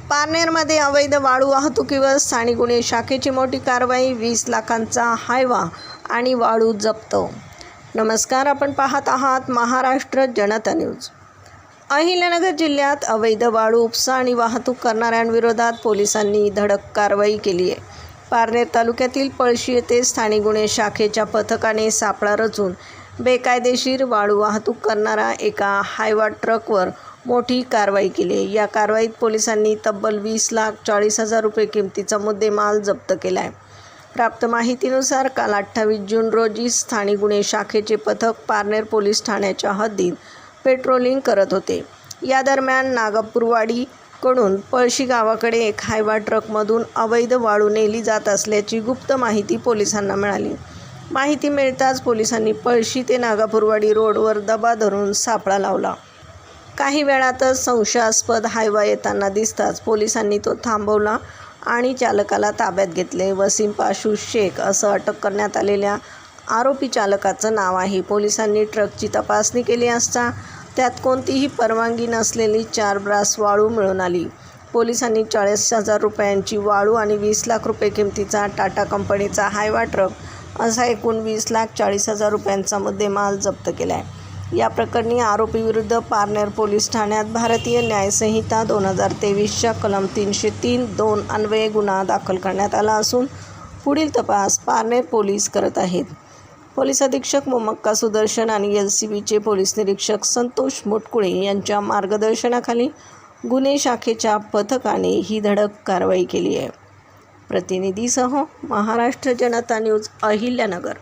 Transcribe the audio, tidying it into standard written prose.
पारनेरमध्ये अवैध वाळू वाहतुकीवर स्थानिक गुन्हे शाखेची मोठी कारवाई, 20 लाखांचा हायवा आणि वाळू जप्त. नमस्कार, आपण पाहत आहात महाराष्ट्र जनता न्यूज. अहिल्यानगर जिल्ह्यात अवैध वाळू उपसा आणि वाहतूक करणाऱ्यांविरोधात पोलिसांनी धडक कारवाई केली आहे. पारनेर तालुक्यातील पळशी येथे स्थानिक गुन्हे शाखेच्या पथकाने सापळा रचून बेकायदेशीर वाळू वाहतूक करणारा एका हायवा ट्रकवर मोठी कारवाई केली. या कारवाईत पोलिसांनी तब्बल 20,40,000 रुपये किमतीचा मुद्देमाल जप्त केला आहे. प्राप्त माहितीनुसार काल 28 जून रोजी स्थानिक गुन्हे शाखेचे पथक पारनेर पोलीस ठाण्याच्या हद्दीत पेट्रोलिंग करत होते. या दरम्यान नागापूरवाडीकडून पळशी गावाकडे एक हायवा ट्रकमधून अवैध वाळू नेली जात असल्याची गुप्त माहिती पोलिसांना मिळाली. माहिती मिळताच पोलिसांनी पळशी ते नागापूरवाडी रोडवर दबा धरून सापळा लावला. काही वेळातच संशयास्पद हायवा येताना दिसताच पोलिसांनी तो थांबवला आणि चालकाला ताब्यात घेतले. वसीम पाशू शेख असं अटक करण्यात आलेल्या आरोपी चालकाचं नाव आहे. पोलिसांनी ट्रकची तपासणी केली असता त्यात कोणतीही परवानगी नसलेली 4 ब्रास वाळू मिळून आली. पोलिसांनी 40,000 रुपयांची वाळू आणि 20 लाख रुपये किमतीचा टाटा कंपनीचा हायवा ट्रक असा एकूण 20,40,000 रुपयांचा मुद्देमाल जप्त केला आहे. या प्रकरणी आरोपीविरुद्ध पारनेर पोलीस ठाण्यात भारतीय न्यायसंहिता 2023च्या कलम 303(2) अन्वये गुन्हा दाखल करण्यात आला असून पुढील तपास पारनेर पोलीस करत आहेत. पोलीस अधीक्षक मोमक्का सुदर्शन आणि LCBचे पोलीस निरीक्षक संतोष मुटकुळे यांच्या मार्गदर्शनाखाली गुन्हे शाखेच्या पथकाने ही धडक कारवाई केली आहे. प्रतिनिधीसह महाराष्ट्र जनता न्यूज, अहिल्यानगर.